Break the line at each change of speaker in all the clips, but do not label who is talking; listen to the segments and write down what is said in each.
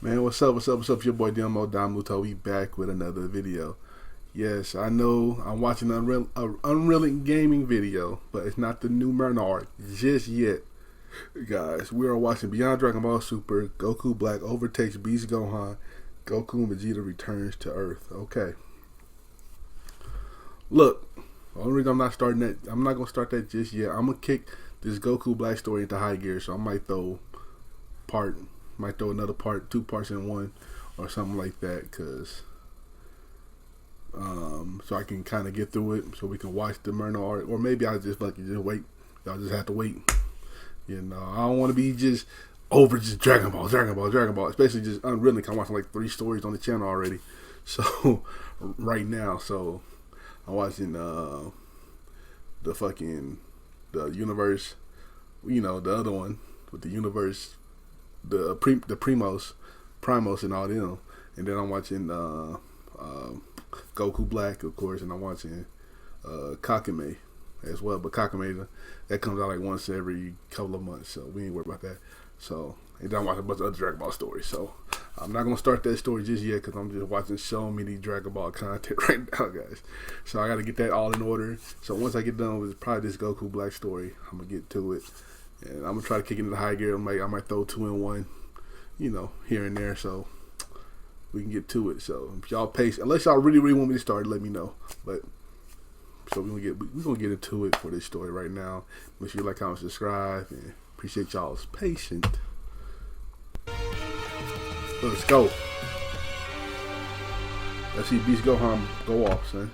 Man, what's up? What's up? What's up? Your boy Domuto. We back with another video. Yes, I know I'm watching UnrealEntGaming video, but it's not the new Bernard just yet. Guys, we are watching Beyond Dragon Ball Super. Goku Black overtakes Beast Gohan. Goku and Vegeta returns to Earth. Okay. Look, the only reason I'm not gonna start that just yet. I'm gonna kick this Goku Black story into high gear, so I might throw another part, 2 parts in one, or something like that, so I can kind of get through it, so we can watch the Myrna art, or maybe I'll just wait. Y'all just have to wait. You know, I don't want to be just Dragon Ball, especially just Unreal. I'm watching like 3 stories on the channel already. So right now, I'm watching the universe, the other one with the universe, the Primos and all them, and then I'm watching Goku Black, of course, and I'm watching Kakame as well. But Kakame, that comes out like once every couple of months, so we ain't worried about that. So, and then I'm watching a bunch of other Dragon Ball stories. So I'm not gonna start that story just yet because I'm just watching so many Dragon Ball content right now, guys. So I gotta get that all in order. So once I get done with probably this Goku Black story, I'm gonna get to it, and I'm gonna try to kick it into high gear. I might throw 2 in one, here and there, so we can get to it. So if y'all patient, unless y'all really want me to start, let me know. But so we're gonna get into it for this story right now. Make sure you like, comment, subscribe, and appreciate y'all's patience. Let's go. Let's see Beast Gohan go off, son.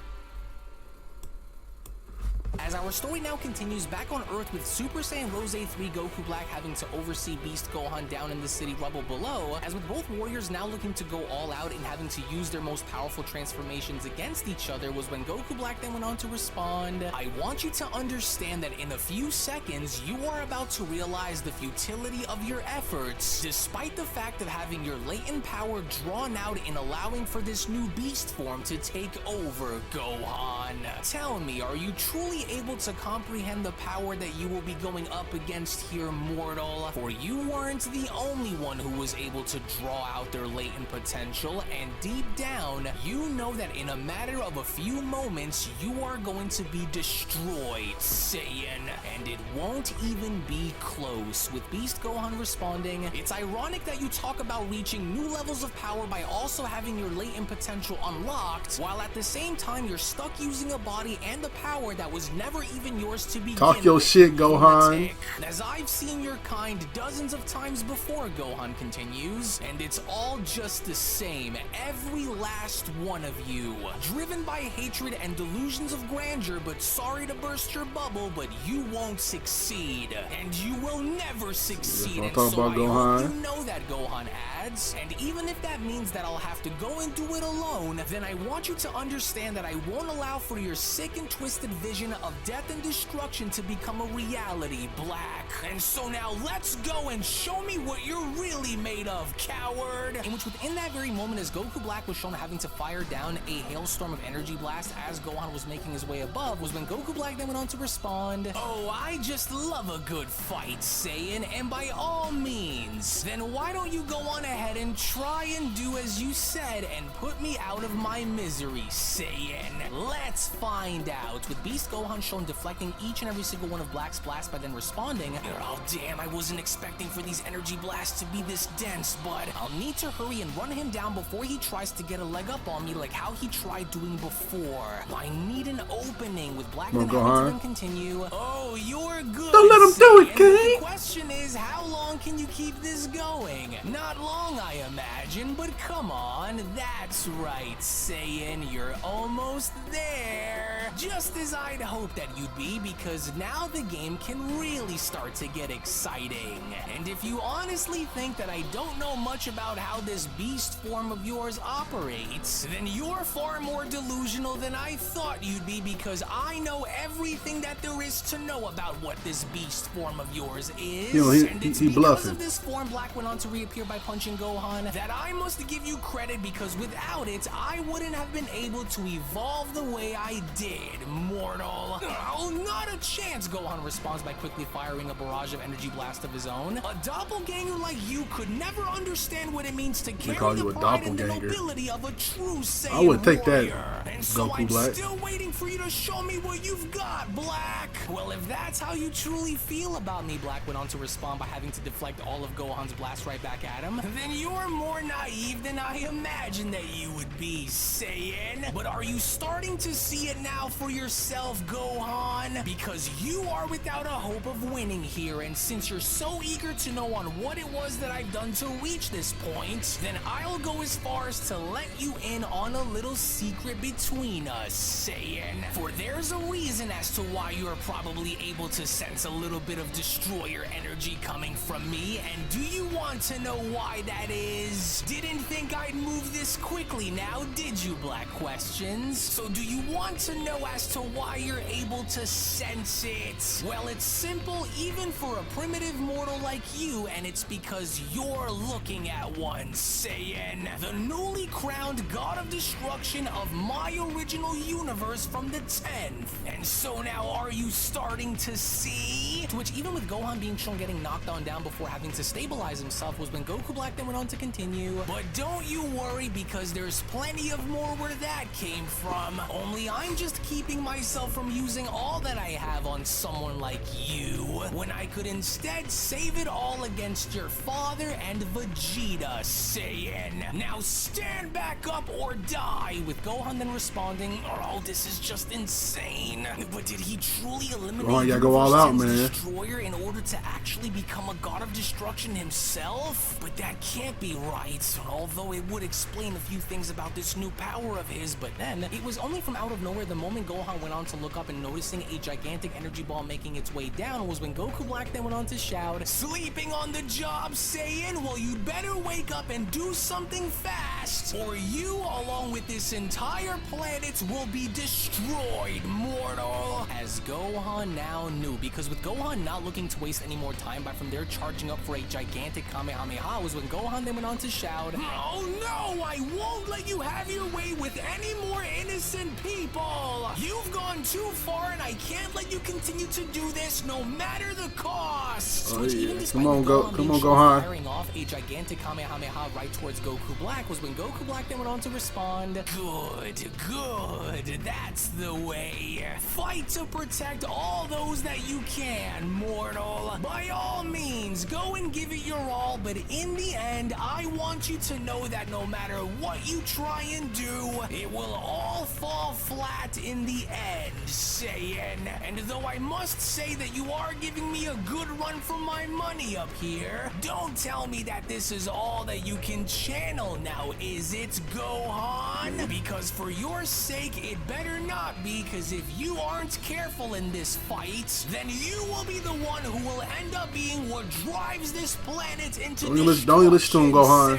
As our story now continues back on Earth with Super Saiyan Rose 3 Goku Black having to oversee Beast Gohan down in the city rubble below, as with both warriors now looking to go all out and having to use their most powerful transformations against each other, was when Goku Black then went on to respond, "I want you to understand that in a few seconds you are about to realize the futility of your efforts, despite the fact of having your latent power drawn out in allowing for this new beast form to take over, Gohan. Tell me, are you truly able to comprehend the power that you will be going up against here, mortal? For you weren't the only one who was able to draw out their latent potential, and deep down, you know that in a matter of a few moments, you are going to be destroyed, Saiyan, and it won't even be close." With Beast Gohan responding, "It's ironic that you talk about reaching new levels of power by also having your latent potential unlocked, while at the same time you're stuck using a body and a power that was never even yours to begin.
Talk your shit, Gohan.
As I've seen your kind dozens of times before," Gohan continues, "and it's all just the same, every last one of you. Driven by hatred and delusions of grandeur, but sorry to burst your bubble, but you won't succeed. And you will never succeed, and so I hope you know that," Gohan adds. "And even if that means that I'll have to go and do it alone, then I want you to understand that I won't allow for your sick and twisted vision of death and destruction to become a reality, Black. And so now let's go and show me what you're really made of, coward." In which within that very moment, as Goku Black was shown having to fire down a hailstorm of energy blast as Gohan was making his way above, was when Goku Black then went on to respond, "Oh, I just love a good fight, Saiyan, and by all means, then why don't you go on ahead and try and do as you said and put me out of my misery, Saiyan. Let's find out." With Beast Gohan shown deflecting each and every single one of Black's blasts by then responding, "Oh damn, I wasn't expecting for these energy blasts to be this dense, but I'll need to hurry and run him down before he tries to get a leg up on me like how he tried doing before. I need an opening." With Black then having to continue, "Oh, you're good,
don't let him do it, King.
The question is, how long can you keep this going? Not long, I imagine, but come on, that's right, Saiyan, you're almost there. Just as I'd hoped that you'd be, because now the game can really start to get exciting. And if you honestly think that I don't know much about how this beast form of yours operates, then you're far more delusional than I thought you'd be, because I know everything that there is to know about what this beast form of yours is. And it's because of this form," Black went on to reappear by punching Gohan, "that I must give you credit, because without it, I wouldn't have been able to evolve the way I did, mortal. Oh, not a chance, Gohan responds by quickly firing a barrage of energy blast of his own. A doppelganger like you could never understand what it means to carry the pride and the nobility of a true Saiyan
I would take that,
warrior. And so
Goku
I'm
Black.
still waiting for you to show me what you've got, Black. Well, if that's how you truly feel about me, Black went on to respond by having to deflect all of Gohan's blast right back at him, then you're more naive than I imagined that you would be, Saiyan. But are you starting to see it now for yourself, Gohan? Because you are without a hope of winning here, and since you're so eager to know on what it was that I've done to reach this point, then I'll go as far as to let you in on a little secret between us, Saiyan. For there's a reason as to why you're probably able to sense a little bit of destroyer energy coming from me, and do you want to know why that is? Didn't think I'd move this quickly now, did you, Black questions? So do you want to know as to why you're able to sense it? Well, it's simple even for a primitive mortal like you, and it's because you're looking at one, Saiyan. The newly crowned god of destruction of my original universe from the 10th. And so now are you starting to see? To which even with Gohan being shown getting knocked on down before having to stabilize himself was when Goku Black then went on to continue. But don't you worry, because there's plenty of more where that came from. Only I'm just keeping myself from using all that I have on someone like you, when I could instead save it all against your father and Vegeta, Saiyan. Now stand back up or die, with Gohan then responding, oh, this is just insane. But did he truly eliminate
you gotta go all out, man.
Destroyer in order to actually become a god of destruction himself? But that can't be right, although it would explain a few things about this new power of his. But then it was only from out of nowhere, the moment Gohan went on to look up and noticing a gigantic energy ball making its way down, was when Goku Black then went on to shout, sleeping on the job, Saiyan? Well, you'd better wake up and do something fast, or you, along with this entire planet, will be destroyed, mortal. As Gohan now knew, because with Gohan not looking to waste any more time by from there charging up for a gigantic Kamehameha, was when Gohan then went on to shout, oh no, I won't let you have your way with any more innocent people. You've gone too far, and I can't let you continue to do this no matter the cost.
Oh,
Which
yeah.
even
Come on, Gohan.
firing off a gigantic Kamehameha right towards Goku Black, was when Goku Black then went on to respond, good, that's the way. Fight to protect all those that you can, mortal. By all means, go and give it your all, but in the end, I want you to know that no matter what you try and do, it will all fall flat in the end, Saiyan. And though I must say that you are giving me a good run for my money up here, don't tell me that this is all that you can channel now, is it, Gohan? Because for your sake, it better not be, because if you aren't careful in this fight, then you will be the one who will end up being what drives this planet into destruction.
Don't you listen to him, Gohan.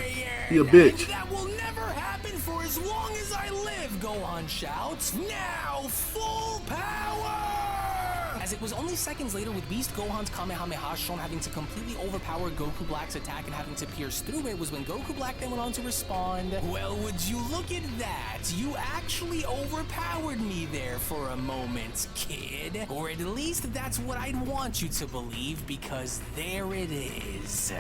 He a bitch.
And that will never happen for as long as I live, Gohan shouts. Now, full power! As it was only seconds later, with Beast Gohan's Kamehameha shown having to completely overpower Goku Black's attack and having to pierce through it, was when Goku Black then went on to respond, well, would you look at that? You actually overpowered me there for a moment, kid. Or at least that's what I'd want you to believe, because there it is.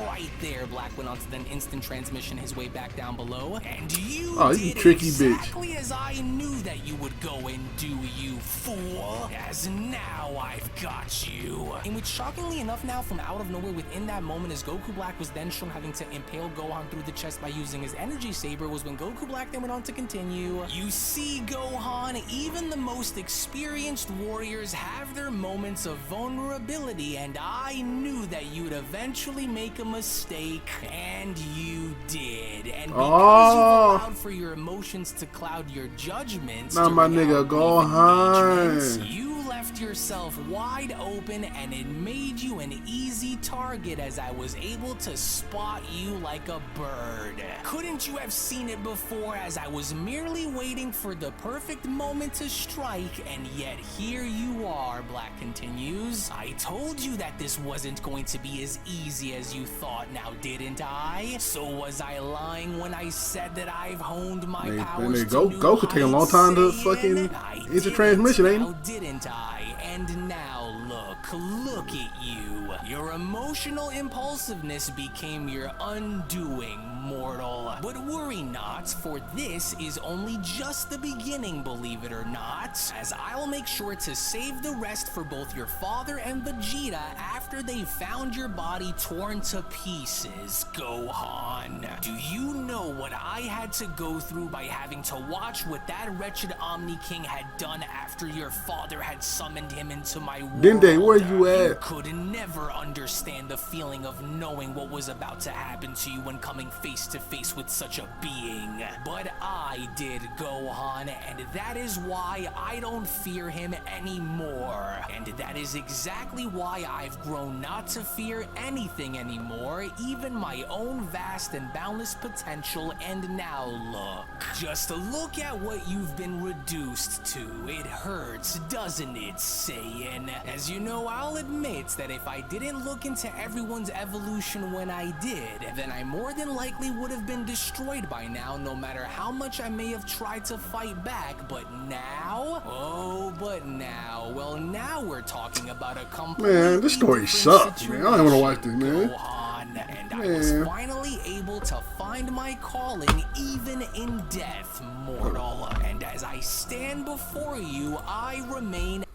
Right there, Black went on to then instant transmission his way back down below, and you did
tricky
exactly
bitch.
as I knew that you would go and do, you fool. As now I've got you. In which, shockingly enough now, from out of nowhere within that moment, as Goku Black was then shown having to impale Gohan through the chest by using his energy saber, was when Goku Black then went on to continue, you see, Gohan, even the most experienced warriors have their moments of vulnerability, and I knew that you'd eventually make a mistake, and you did. And because you allowed for your emotions to cloud your judgments,
not my nigga Gohan,
you left yourself wide open, and it made you an easy target, as I was able to spot you like a bird. Couldn't you have seen it before, as I was merely waiting for the perfect moment to strike, and yet here you are, Black continues. I told you that this wasn't going to be as easy as you thought, now didn't I? So was I lying when I said that I've honed my powers to new
Goku take a long time to
heights,
fucking
Saiyan?
enter transmission, ain't
Now didn't I? And now look at you. Your emotional impulsiveness became your undoing, mortal. But worry not, for this is only just the beginning, believe it or not, as I'll make sure to save the rest for both your father and Vegeta after they've found your body torn to pieces, Gohan. Do you know what I had to go through by having to watch what that wretched Omni King had done after your father had summoned him into my world?
Dende, where you at?
You could never understand the feeling of knowing what was about to happen to you when coming face to face with such a being. But I did, Gohan, and that is why I don't fear him anymore. And that is exactly why I've grown not to fear anything anymore, even my own vast and boundless potential. And now look. Just look at what you've been reduced to. It hurts, doesn't it, Saiyan? As you know, I'll admit that if I didn't look into everyone's evolution when I did, then I more than likely would have been destroyed by now, no matter how much I may have tried to fight back. But now? Oh, but now. Well, now we're talking about a completely
Man, this story sucks, man. I don't want to watch this, man.
Gohan, and I was finally able to find my calling even in death, mortal. And as I stand before you, I remain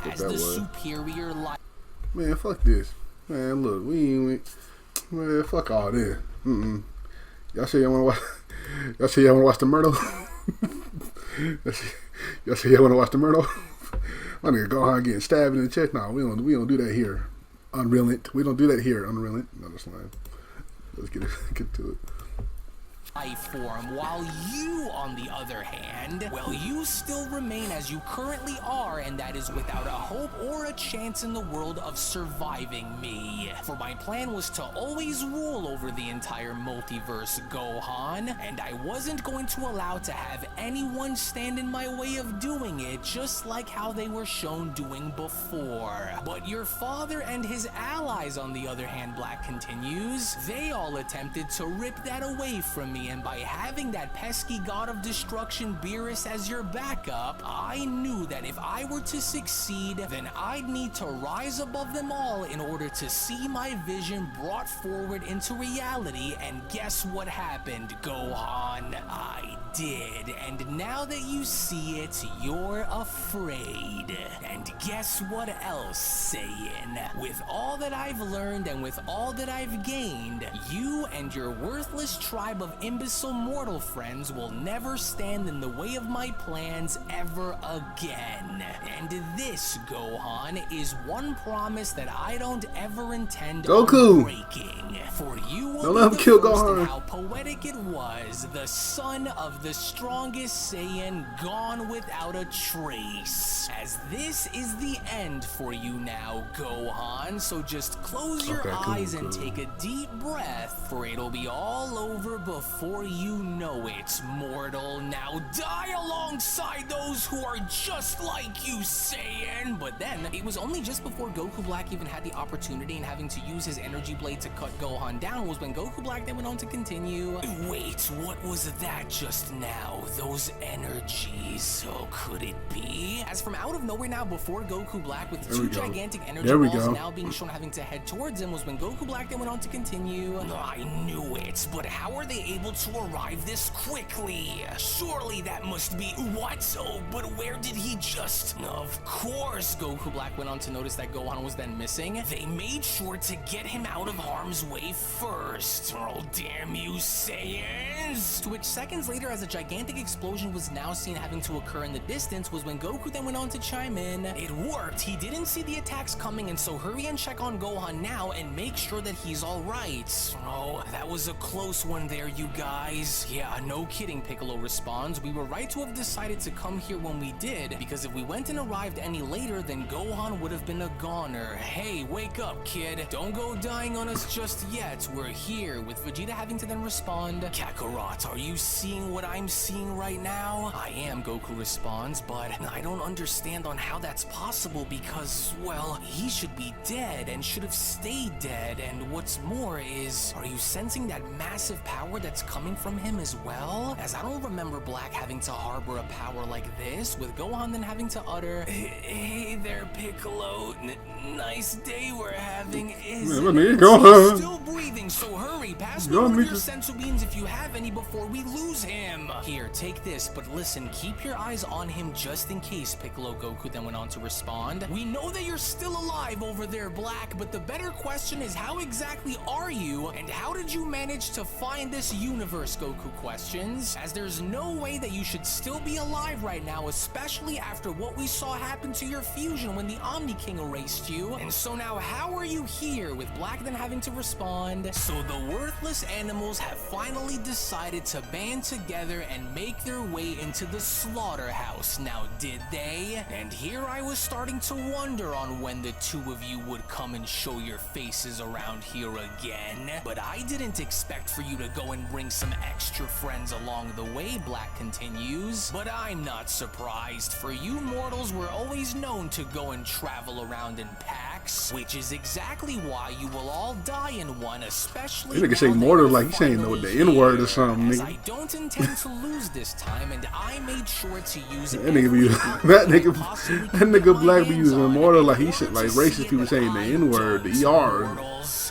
as the superior light.
Man, fuck this. Man, look, we ain't. Man, fuck all this. Y'all say y'all wanna watch? Y'all say y'all wanna watch the Myrtle? Y'all say y'all wanna watch the Myrtle? My nigga Gohan getting stabbed in the chest. No, we don't do that here. UnrealEnt. We don't do that here. UnrealEnt. No, that's fine. Let's get to it.
Life form, while you, on the other hand, well, you still remain as you currently are, and that is without a hope or a chance in the world of surviving me. For my plan was to always rule over the entire multiverse, Gohan, and I wasn't going to allow to have anyone stand in my way of doing it, just like how they were shown doing before. But your father and his allies, on the other hand, Black continues, they all attempted to rip that away from me. And by having that pesky god of destruction Beerus as your backup, I knew that if I were to succeed, then I'd need to rise above them all in order to see my vision brought forward into reality. And guess what happened, Gohan? I did. And now that you see it, you're afraid. And guess what else, Saiyan? With all that I've learned and with all that I've gained, you and your worthless tribe of imbecile mortal friends will never stand in the way of my plans ever again. And this, Gohan, is one promise that I don't ever intend on breaking. For you will
let him kill Gohan.
How poetic it was, the son of the strongest Saiyan gone without a trace. As this is the end for you now, Gohan, so just close your eyes and take a deep breath, for it'll be all over before you know it, mortal. Now die alongside those who are just like you, Saiyan. But then, it was only just before Goku Black even had the opportunity and having to use his energy blade to cut Gohan down was when Goku Black then went on to continue. Wait, what was that just now? Those energies, oh, could it be? As from out of nowhere now, before Goku Black, with two gigantic energy balls now being shown having to head towards him, was when Goku Black then went on to continue. I knew it, but how are they able to arrive this quickly? Surely that must be what? Oh, but where did he just? Of course, Goku Black went on to notice that Gohan was then missing. They made sure to get him out of harm's way first. Oh, damn you, Saiyans! To which seconds later, as a gigantic explosion was now seen having to occur in the distance, was when Goku then went on to chime in. It worked. He didn't see the attacks coming, and so hurry and check on Gohan now and make sure that he's alright. Oh, that was a close one there, you guys. Yeah, no kidding, Piccolo responds. We were right to have decided to come here when we did, because if we went and arrived any later, then Gohan would have been a goner. Hey, wake up, kid. Don't go dying on us just yet. We're here, with Vegeta having to then respond. Kakarot, are you seeing what I'm seeing right now? I am, Goku responds, but I don't understand on how that's possible because, well, he should be dead and should have stayed dead, and what's more is, are you sensing that massive power that's coming from him as well? As I don't remember Black having to harbor a power like this, with Gohan then having to utter, "Hey there, Piccolo, nice day we're having, isn't it?" He's still breathing, so hurry, pass me one of your sensu beans if you have any before we lose him. Here, take this, but listen, keep your eyes on him just in case, Piccolo. Goku then went on to respond, "We know that you're still alive over there, Black, but the better question is how exactly are you, and how did you manage to find this universe?" Goku questions, as there's no way that you should still be alive right now, especially after what we saw happen to your fusion when the Omni King erased you. And so now how are you here? With Black then having to respond, "So the worthless animals have finally decided to band together and make their way into the slaughterhouse, now did they? And here I was starting to wonder on when the two of you would come and show your faces around here again. But I didn't expect for you to go and bring some extra friends along the way," Black continues. "But I'm not surprised, for you mortals were always known to go and travel around in packs, which is exactly why you will all die in one, especially
you nigga say mortal like he saying the N-word or something, nigga.
I don't intend to lose this time, and I made sure to use it.
That nigga Black be using mortal like he should, like racist people saying the N-word, the ER.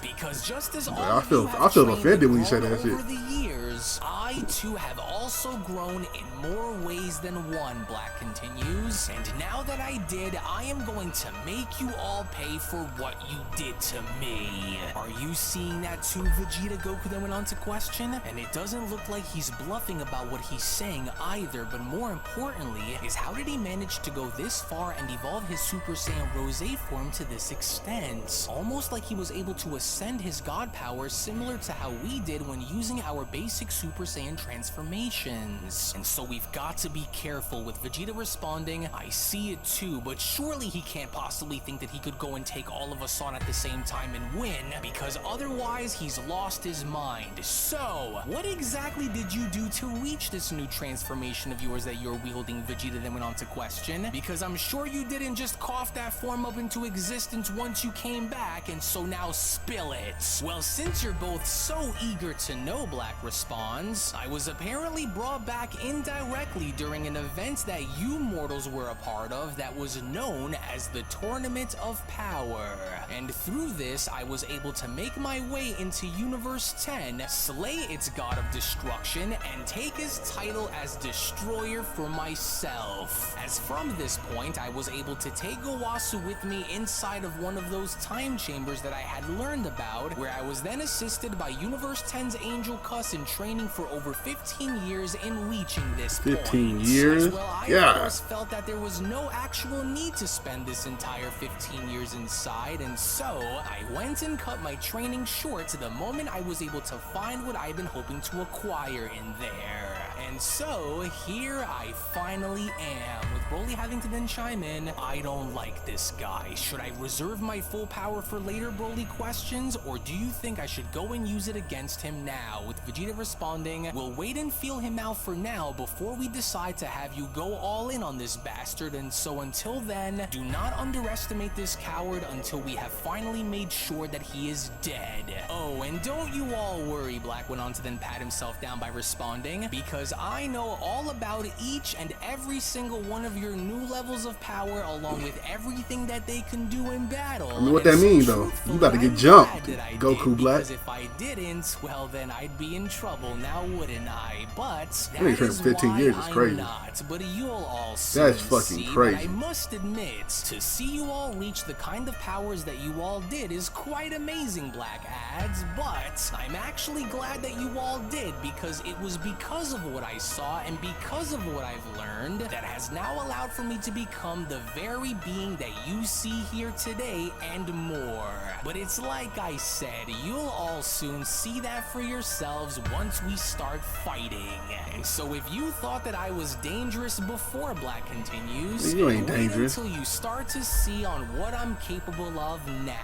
Because just as
I feel offended when you say that shit.
Over the years, I too have also grown in more ways than one, Black continues. And now that I did, I am going to make you all pay for what you did to me. Are you seeing that too, Vegeta? Goku then went on to question. And it doesn't look like he's bluffing about what he's saying either, but more importantly is how did he manage to go this far and evolve his Super Saiyan Rose form to this extent? Almost like he was able to ascend his god power similar to how we did when using our basic Super Saiyan transformations. And so we've got to be careful, with Vegeta responding, "I see it too, but surely he can't possibly think that he could go and take all of us on at the same time and win, because otherwise he's lost his mind. So, what exactly did you do to reach this new transformation of yours that you're wielding?" Vegeta then went on to question, "because I'm sure you didn't just cough that form up into existence once you came back, and so now spill it." "Well, since you're both so eager to know," Black responds, "I was apparently brought back indirectly during an event that you mortals were a part of that was known as the Tournament of Power. And through this, I was able to make my way into Universe 10, slay its god of destruction, and take his title as Destroyer for myself. As from this point, I was able to take Gowasu with me inside of one of those time chambers that I had learned about, where I was then assisted by Universe 10's Angel Cuss in training for over 15 years in reaching this
15
point.
years?
As well, I of course felt that there was no actual need to spend this entire 15 years inside, and so I went and cut my training short the moment I was able to find what I've been hoping to acquire in there. And so, here I finally am, with Broly having to then chime in, "I don't like this guy. Should I reserve my full power for later?" Broly questions, "or do you think I should go and use it against him now?" With Vegeta responding, "We'll wait and feel him out for now before we decide to have you go all in on this bastard, and so until then, do not underestimate this coward until we have finally made sure that he is dead. Oh, and don't you all worry," Black went on to then pat himself down by responding, "because I know all about each and every single one of your new levels of power, along with everything that they can do in battle."
I mean, what that mean though? You about to get jumped, Goku Black.
Because if I didn't, well then I'd be in trouble now, wouldn't I? But that
I think 15 years is crazy.
not. But you'll all soon
That's fucking
see.
crazy.
But I must admit, to see you all reach the kind of powers that you all did is quite amazing, Black adds. But I'm actually glad that you all did, because it was because of what I saw and because of what I've learned that has now allowed for me to become the very being that you see here today and more. But it's like I said, you'll all soon see that for yourselves once we start fighting. And so if you thought that I was dangerous before, Black continues,
you ain't
wait
dangerous
until you start to see on what I'm capable of now.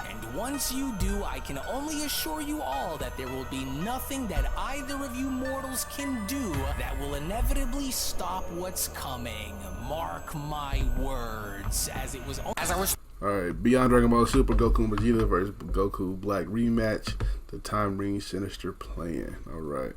And once you do, I can only assure you all that there will be nothing that either of you mortals can do that will inevitably stop what's coming. Mark my words, as it was as I was
Alright, Beyond Dragon Ball Super, Goku and Vegeta versus Goku Black rematch. The Time Ring Sinister plan. Alright.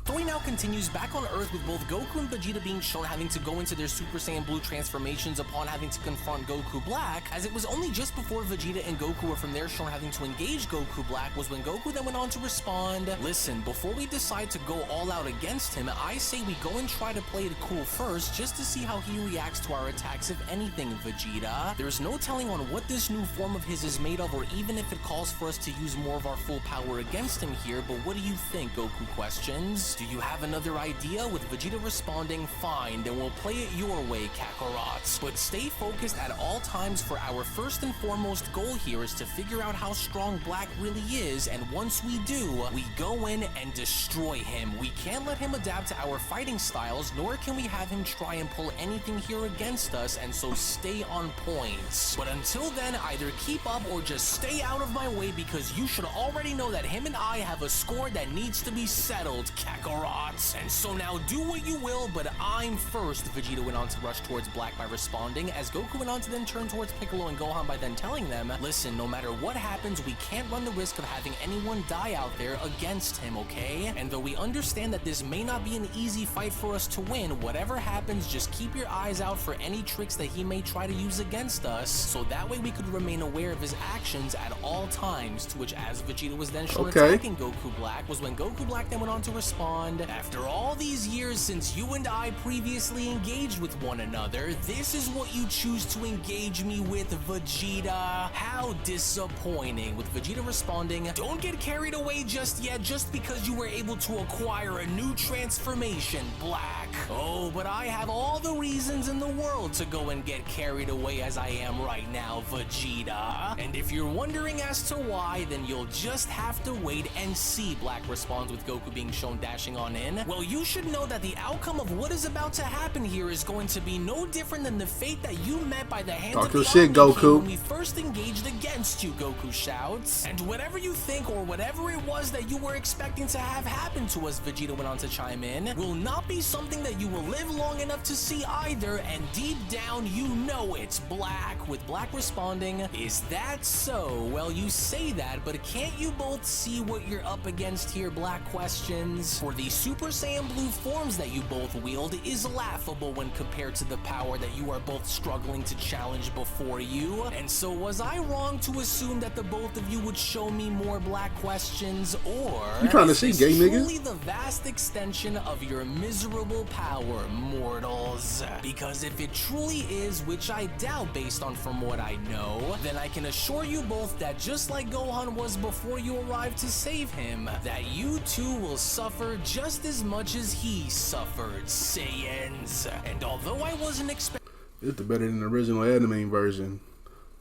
Story now continues back on Earth with both Goku and Vegeta being shown having to go into their Super Saiyan Blue transformations upon having to confront Goku Black, as it was only just before Vegeta and Goku were from there shown having to engage Goku Black was when Goku then went on to respond, "Listen, before we decide to go all out against him, I say we go and try to play it cool first just to see how he reacts to our attacks, if anything, Vegeta. There's no telling on what this new form of his is made of or even if it calls for us to use more of our full power against him here, but what do you think?" Goku questions. "Do you have another idea?" With Vegeta responding, "Fine, then we'll play it your way, Kakarot. But stay focused at all times, for our first and foremost goal here is to figure out how strong Black really is, and once we do, we go in and destroy him. We can't let him adapt to our fighting styles, nor can we have him try and pull anything here against us, and so stay on point. But until then, either keep up or just stay out of my way, because you should already know that him and I have a score that needs to be settled, Kakarot. And so now do what you will, but I'm first." Vegeta went on to rush towards Black by responding, as Goku went on to then turn towards Piccolo and Gohan by then telling them, "Listen, no matter what happens, we can't run the risk of having anyone die out there against him, okay? And though we understand that this may not be an easy fight for us to win, whatever happens, just keep your eyes out for any tricks that he may try to use against us, so that way we could remain aware of his actions at all times." To which, as Vegeta was then shown attacking Goku Black, was when Goku Black then went on to respond, "After all these years since you and I previously engaged with one another, this is what you choose to engage me with, Vegeta? How disappointing." With Vegeta responding, "Don't get carried away just yet, just because you were able to acquire a new transformation, Black. Oh, but I have all the reasons in the world to go and get carried away as I am right now, Vegeta. And if you're wondering as to why, then you'll just have to wait and see." Black responds with Goku being shown dashing on in. "Well, you should know that the outcome of what is about to happen here is going to be no different than the fate that you met by the hands of the
shit, Goku.
when we first engaged against you," Goku shouts. "And whatever you think or whatever it was that you were expecting to have happen to us," Vegeta went on to chime in, "will not be something that you will live long enough to see either, and deep down you know it, Black." With Black responding, "Is that so? Well, you say that, but can't you both see what you're up against here?" Black questions. "For the Super Saiyan Blue forms that you both wield is laughable when compared to the power that you are both struggling to challenge before you. And so was I wrong to assume that the both of you would show me more?" Black questions. "Or
you trying to see gay niggas?
Truly the vast extension of your miserable power, mortals? Because if it truly is, which I doubt based on from what I know, then I can assure you both that just like Gohan was before you arrived to save him, that you too will suffer just as much as he suffered, Saiyans. And although I wasn't expecting..."
It's better than the original anime version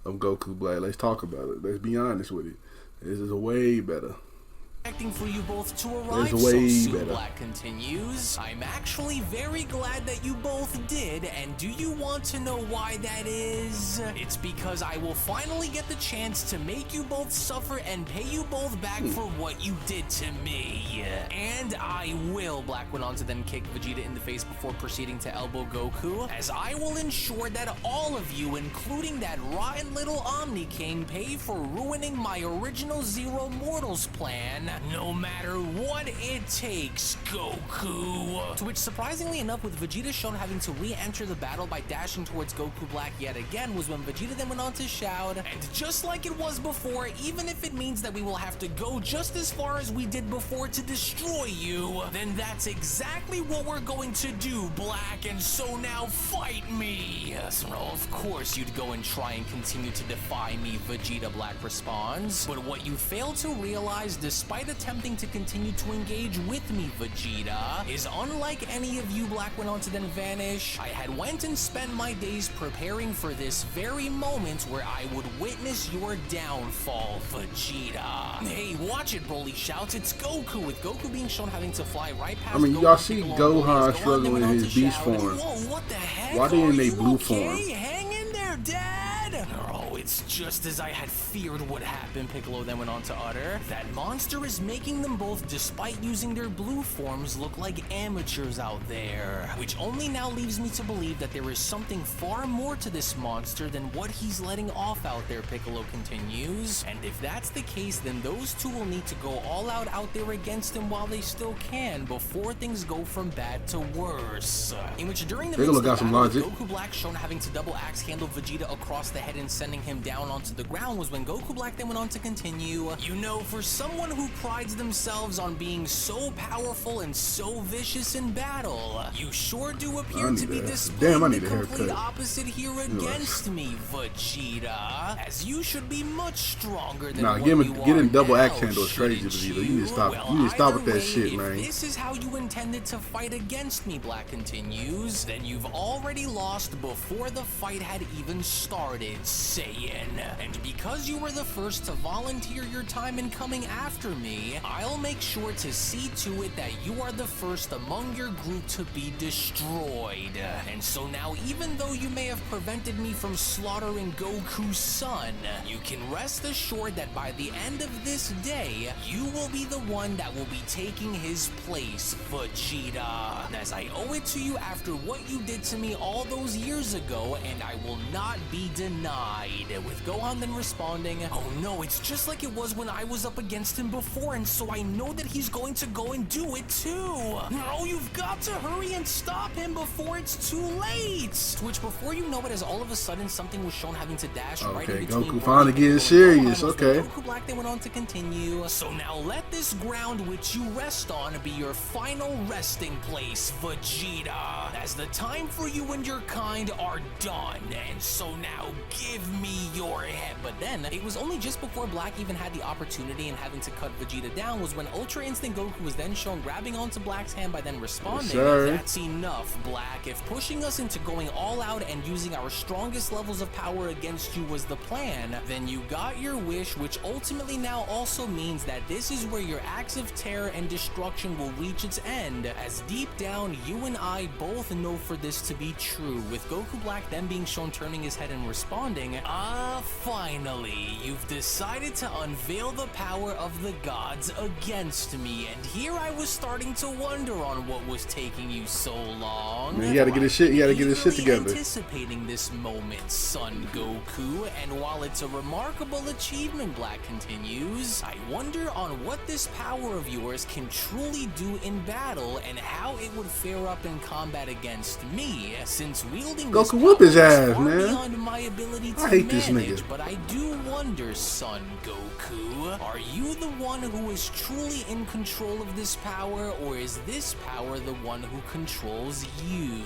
of Goku Black. Let's talk about it. Let's be honest with it. This is way better.
For you both to arrive
It's
so
way
soon,
better.
Black continues. "I'm actually very glad that you both did, and do you want to know why that is? It's because I will finally get the chance to make you both suffer and pay you both back for what you did to me. And I will," Black went on to then kick Vegeta in the face before proceeding to elbow Goku, "as I will ensure that all of you, including that rotten little Omni King, pay for ruining my original Zero Mortals plan, no matter what it takes, Goku." To which, surprisingly enough, with Vegeta shown having to re-enter the battle by dashing towards Goku Black yet again, was when Vegeta then went on to shout, "And just like it was before, even if it means that we will have to go just as far as we did before to destroy you, then that's exactly what we're going to do, Black, and so now fight me." So, of course you'd go and try and continue to defy me, Vegeta, Black responds. "But what you fail to realize, despite attempting to continue to engage with me, Vegeta, is unlike any of you," Black went on to then vanish, "I had went and spent my days preparing for this very moment where I would witness your downfall, Vegeta." "Hey, watch it," Broly shouts. "It's Goku," with Goku being shown having to fly right past
I mean,
Goku,
y'all see
Piccolo,
Gohan
Gohan
struggling
went on
in
to
his beast
shout,
form.
"Whoa, what the heck?
Why they in
Are
they
you
blue
okay?
form?
Hang in there, Dad." "Oh, It's just as I had feared would happen, Piccolo then went on to utter. That monster is making them both, despite using their blue forms, look like amateurs out there. Which only now leaves me to believe that there is something far more to this monster than what he's letting off out there, Piccolo continues. And if that's the case, then those two will need to go all out there against him while they still can, before things go from bad to worse. In which during the midst of battle, Goku Black shown having to double axe handle Vegeta across the head and sending him down onto the ground was when Goku Black then went on to continue. You know, for someone who prides themselves on being so powerful and so vicious in battle, you sure do appear to be displaying the complete opposite here against me, Vegeta. As you should be much stronger than what you are
getting double
now,
axe handle is crazy, Vegeta. You need to stop.
Well,
you need to stop with that
way,
shit, man.
If this is how you intended to fight against me, Black continues, then you've already lost before the fight had even started, Saiyan. And because you were the first to volunteer your time in coming after me, I'll make sure to see to it that you are the first among your group to be destroyed. And so now, even though you may have prevented me from slaughtering Goku's son, you can rest assured that by the end of this day, you will be the one that will be taking his place, Vegeta. As I owe it to you after what you did to me all those years ago, and I will not be denied. With Gohan then responding, oh no, it's just like it was when I was up against him before, and so I know that he's going to go and do it too. Oh, you've got to hurry and stop him before it's too late. To which, before you know it, as all of a sudden something was shown having to dash right in between.
Goku finally getting serious. Okay.
Goku Black then went on to continue. So now let this ground which you rest on be your final resting place, Vegeta, as the time for you and your kind are done. And so now give me your head. But then it was only just before Black even had the opportunity and having to cut Vegeta down was when Ultra Instinct Goku was then shown grabbing onto Black's hand by then responding, that's enough, Black. If pushing us into going all out and using our strongest levels of power against you was the plan, then you got your wish, which ultimately now also means that this is where your acts of terror and destruction will reach its end, as deep down you and I both know for this to be true, with Goku Black then being shown turning his head and responding, finally, you've decided to unveil the power of the gods against me, and here I was starting to wonder on what was taking you so long.
Man, you gotta get his shit, together.
Anticipating this moment, Son Goku, and while it's a remarkable achievement, Black continues, I wonder on what this power of yours can truly do in battle and how it would fare up in combat against me, since wielding this
Goku whoop his ass,
far
man.
beyond my ability to
I hate
manage,
this nigga.
but I do wonder, Son Goku, are you the one who is truly in control of this power, or is this power the one who controls you?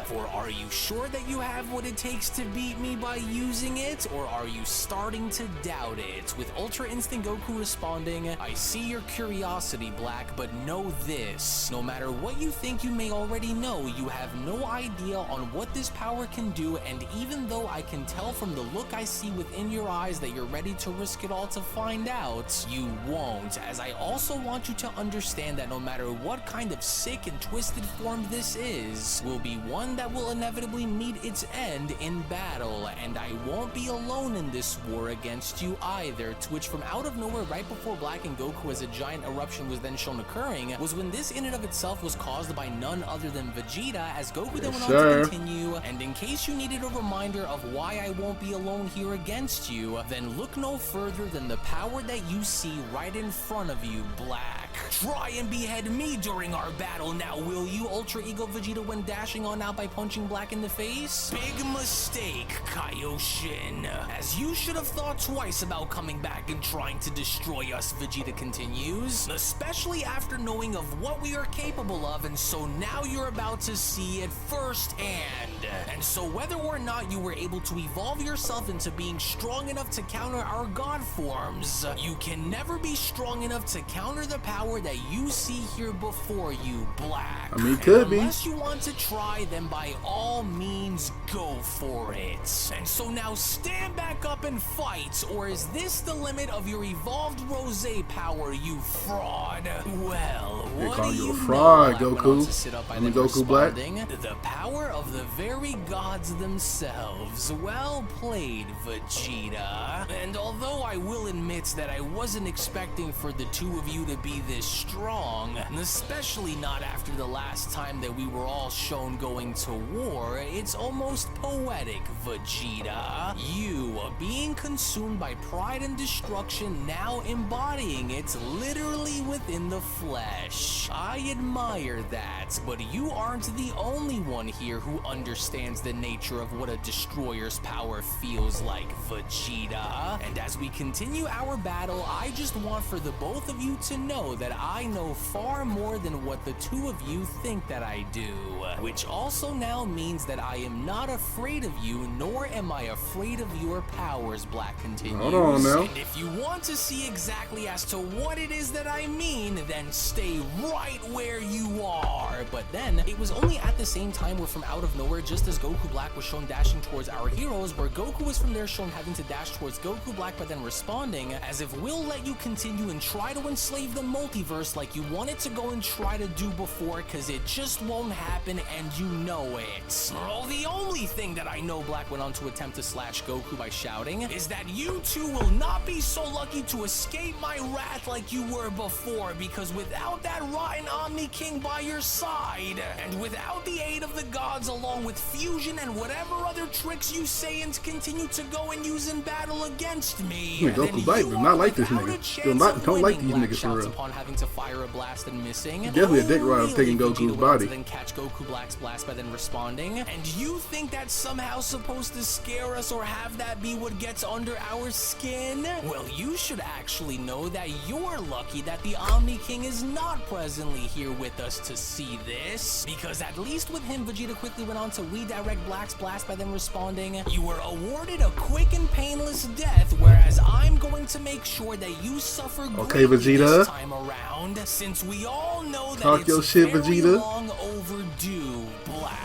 For are you sure that you have what it takes to beat me by using it, or are you starting to doubt it? With Ultra Instinct Goku responding, I see your curiosity, Black, but know this. No matter what you think you may already know, you have no idea on what this power can do, and even though I can tell from the look I see within your eyes that you're ready to risk it all to find out, you won't, as I also want you to understand that no matter what kind of sick and twisted form this is, will be one that will inevitably meet its end in battle, and I won't be alone in this war against you either. To which, from out of nowhere, right before Black and Goku as a giant eruption was then shown occurring, was when this in and of itself was caused by none other than Vegeta, as Goku then went on to continue, and in case you needed a reminder of why I won't be alone here against you, then look no further than the power that you see right in front of you, Black. Try and behead me during our battle now, will you? Ultra Ego Vegeta went dashing on out by punching Black in the face. Big mistake, Kaioshin, as you should have thought twice about coming back and trying to destroy us, Vegeta continues, especially after knowing of what we are capable of, and so now you're about to see it firsthand. And so whether or not you were able to evolve yourself into being strong enough to counter our god forms, you can never be strong enough to counter the power that you see here before you, Black.
I mean, could be.
Unless you want to try, then by all means go for it. And so now stand back up and fight, or is this the limit of your evolved Rosé power, you fraud? Well,
They
What
call
do
you a
you
fraud,
know? Black went on
Goku.
to sit up by
I mean,
them
Goku Black.
responding, the power of the very gods themselves. Well played, Vegeta. And although I will admit that I wasn't expecting for the two of you to be this strong, especially not after the last time that we were all shown going to war, it's almost poetic, Vegeta. You, being consumed by pride and destruction, now embodying it literally within the flesh. I admire that, but you aren't the only one here who understands the nature of what a destroyer's power feels like, Vegeta. And as we continue our battle, I just want for the both of you to know that I know far more than what the two of you think that I do. Which also now means that I am not afraid of you, nor am I afraid of your powers, Black continues.
Hold on now.
And if you want to see exactly as to what it is that I mean, then stay right where you are. But then, it was only at the same time where from out of nowhere, just as Goku Black was shown dashing towards our heroes, where Goku was from there shown having to dash towards Goku Black, but then responding, as if we'll let you continue and try to enslave the multiverse like you wanted to go and try to do before, cause it just won't happen and you know it. Bro, the only thing that I know Black went on to attempt to slash Goku by shouting is that you two will not be so lucky to escape my wrath like you were before, because without that rotten Omni King by your side, and without the aid of the gods along with fusion and whatever other tricks you Saiyans continue to go and use in battle against me,
Yeah, Goku Black does not like this nigga. Don't like these niggas for real.
Upon having to fire a blast and missing.
Definitely a dick ride taking Goku's
Vegeta
body.
then catch Goku Black's blast by then responding. And you think that's somehow supposed to scare us or have that be what gets under our skin? Well, you should actually know that you're lucky that the Omni King is not presently here with us to see this, because at least with him, Vegeta quickly went on to redirect Black's blast by then responding. You were awarded a quick and painless death, whereas I'm going to make sure that you suffer
Okay,
greatly
Vegeta.
this time around, since we all know that
Talk
it's
your shit,
very
Vegeta.
long overdue, Black.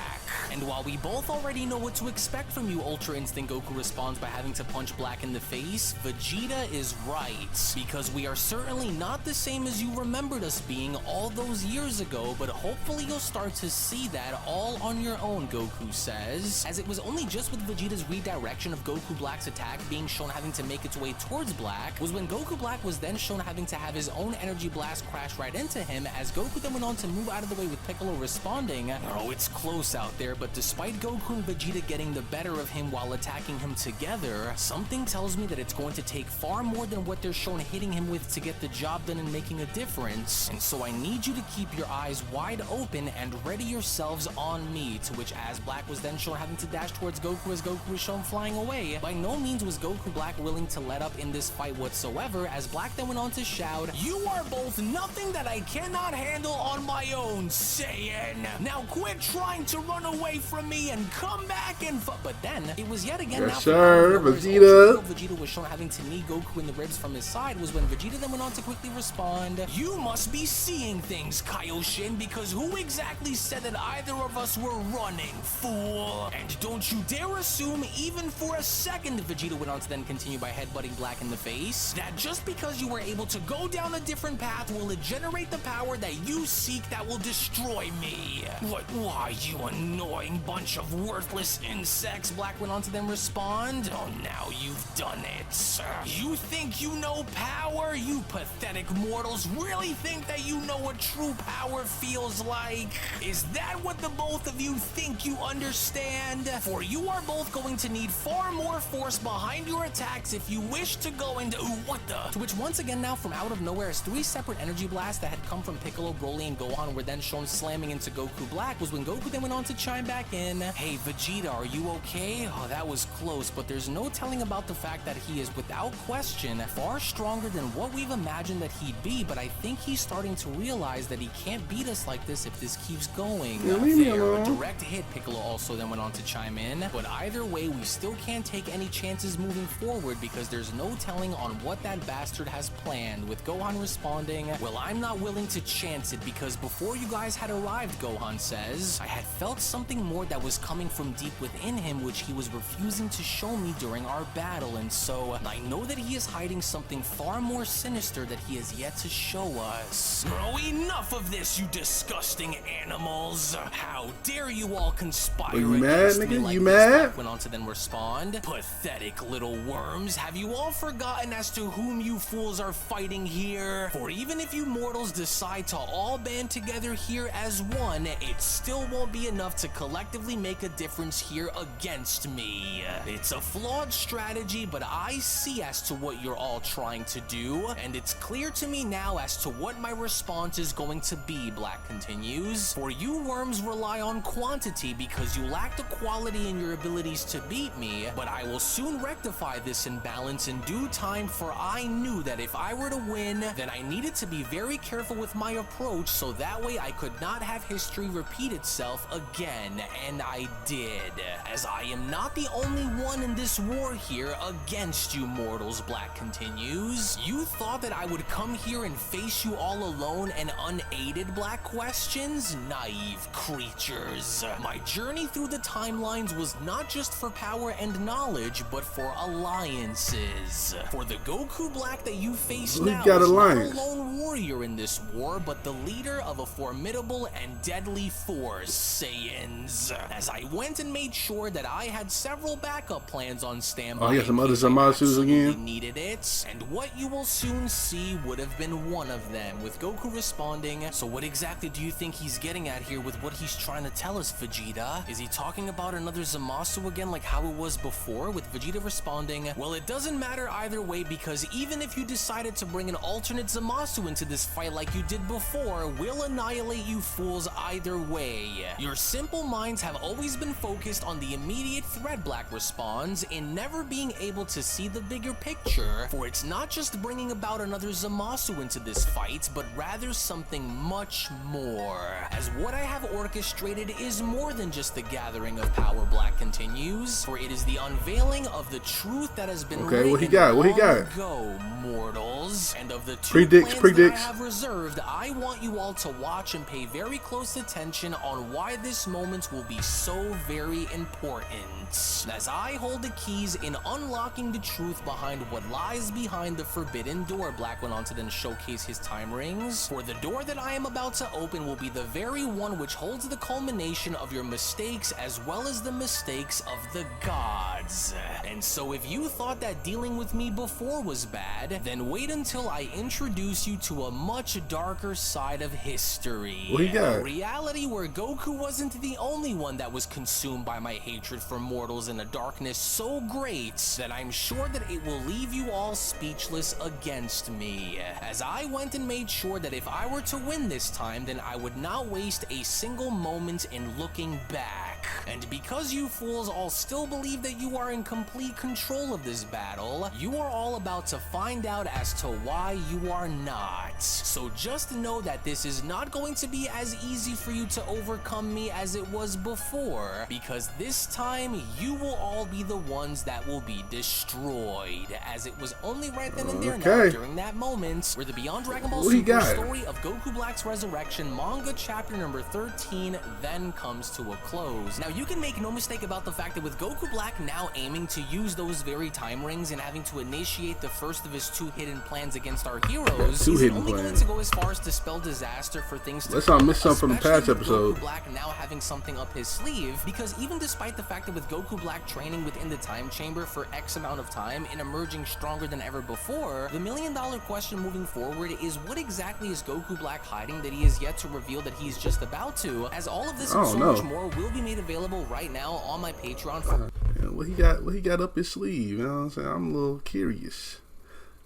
And while we both already know what to expect from you, Ultra Instinct Goku responds by having to punch Black in the face, Vegeta is right. Because we are certainly not the same as you remembered us being all those years ago, but hopefully you'll start to see that all on your own, Goku says. As it was only just with Vegeta's redirection of Goku Black's attack being shown having to make its way towards Black, was when Goku Black was then shown having to have his own energy blast crash right into him, as Goku then went on to move out of the way with Piccolo responding. Oh, it's close out there, but despite Goku and Vegeta getting the better of him while attacking him together, something tells me that it's going to take far more than what they're shown hitting him with to get the job done and making a difference. And so I need you to keep your eyes wide open and ready yourselves on me, to which as Black was then shown having to dash towards Goku as Goku was shown flying away, by no means was Goku Black willing to let up in this fight whatsoever, as Black then went on to shout, "You are both nothing that I cannot handle on my own, Saiyan. Now quit trying to run away from me and come back and but then it was yet again
Yes,
now
sir,
from
Vegeta.
Vegeta was shown having to knee Goku in the ribs from his side, was when Vegeta then went on to quickly respond, "You must be seeing things, Kaioshin, because who exactly said that either of us were running, fool? And don't you dare assume even for a second," Vegeta went on to then continue by headbutting Black in the face, "that just because you were able to go down a different path will it generate the power that you seek that will destroy me. Why, you annoying bunch of worthless insects," Black went on to then respond. "Oh, now you've done it. You think you know power? You pathetic mortals really think that you know what true power feels like? Is that what the both of you think you understand? For you are both going to need far more force behind your attacks if you wish to go into what the?" To which once again now from out of nowhere, as three separate energy blasts that had come from Piccolo, Broly, and Gohan were then shown slamming into Goku Black, was when Goku then went on to chime back in, "Hey Vegeta, are you okay? Oh, that was close, but there's no telling about the fact that he is without question far stronger than what we've imagined that he'd be, but I think he's starting to realize that he can't beat us like this if this keeps going."
Yeah, leave me
There, a
alone.
direct hit, Piccolo also then went on to chime in, but either way, we still can't take any chances moving forward because there's no telling on what that bastard has planned, with Gohan responding, "Well, I'm not willing to chance it because before you guys had arrived," Gohan says, "I had felt something more that was coming from deep within him which he was refusing to show me during our battle, and so I know that he is hiding something far more sinister that he has yet to show us." Bro, Enough of this, you disgusting animals. How dare you all conspire
you mad,
against
nigga?
me like
You
this?
mad?
Black went on to then respond. Pathetic little worms. Have you all forgotten as to whom you fools are fighting here? For even if you mortals decide to all band together here as one, it still won't be enough to collectively make a difference here against me. It's a flawed strategy, but I see as to what you're all trying to do, and it's clear to me now as to what my response is going to be, Black continues. For you worms rely on quantity because you lack the quality in your abilities to beat me, but I will soon rectify this imbalance in due time, for I knew that if I were to win, then I needed to be very careful with my approach so that way I could not have history repeat itself again, and I did. As I am not the only one in this war here against you mortals, Black continues. You thought that I would come here and face you all alone and unaided, Black questions? Naive creatures. My journey through the timelines was not just for power and knowledge, but for alliances. For the Goku Black that you face now is not a lone warrior in this war, but the leader of a formidable and deadly force, Saiyans. As I went and made sure that I had several backup plans on standby.
Oh, you got some other Zamasus again?
Needed it, and what you will soon see would have been one of them, with Goku responding, so what exactly do you think he's getting at here with what he's trying to tell us, Vegeta? Is he talking about another Zamasu again like how it was before, with Vegeta responding, well, it doesn't matter either way, because even if you decided to bring an alternate Zamasu into this fight like you did before, we'll annihilate you fools either way. Your simple minds have always been focused on the immediate threat, Black responds, in never being able to see the bigger picture, for it's not just bringing about another Zamasu into this fight, but rather something much more. As what I have orchestrated is more than just the gathering of power, Black continues, for it is the unveiling of the truth that has been
okay, what he got? What he got?
Go, mortals. And of the two
Predicts.
that I have reserved, I want you all to watch and pay very close attention on why this moment will be so very important. As I hold the keys in unlocking the truth behind what lies behind the forbidden door, Black went on to then showcase his time rings. For the door that I am about to open will be the very one which holds the culmination of your mistakes as well as the mistakes of the gods. And so if you thought that dealing with me before was bad, then wait until I introduce you to a much darker side of history.
What you got?
A reality where Goku wasn't the only one that was consumed by my hatred for mortals in a darkness so great that I'm sure that it will leave you all speechless against me. As I went and made sure that if I were to win this time, then I would not waste a single moment in looking back. And because you fools all still believe that you are in complete control of this battle, you are all about to find out as to why you are not. So just know that this is not going to be as easy for you to overcome me as it was before, because this time you will all be the ones that will be destroyed, as it was only right then and there now during that moment where the Beyond Dragon Ball Super story of Goku Black's resurrection manga chapter number 13 then comes to a close. Now you can make no mistake about the fact that with Goku Black now aiming to use those very time rings and having to initiate the first of his 2 hidden plans against our heroes, he's only going to go as far as to spell disaster for things to
let's not miss something from the past episode.
Goku Black now having something up his sleeve, because even despite the fact that with Goku Black training within the time chamber for X amount of time and emerging stronger than ever before, the million-dollar question moving forward is what exactly is Goku Black hiding that he is yet to reveal that he's just about to, as all of this and so much more will be made available right now on my Patreon.
Yeah, what he got up his sleeve, you know what I'm saying? I'm a little curious.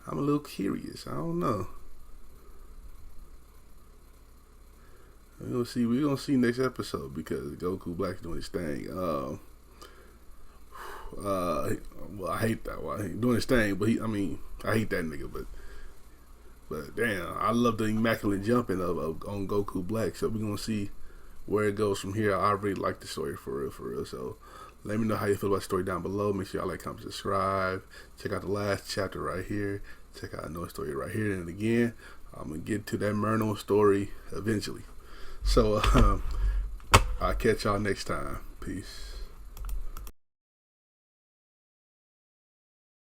I don't know. We're gonna see next episode, because Goku Black's doing his thing. Well, I hate that. Well, he's doing his thing, but I hate that nigga. But damn, I love the immaculate jumping on Goku Black. So we're gonna see where it goes from here. I really like the story for real. So let me know how you feel about the story down below. Make sure y'all like, comment, subscribe. Check out the last chapter right here. Check out another story right here. And again, I'm gonna get to that Myrno story eventually. So I'll catch y'all next time. Peace.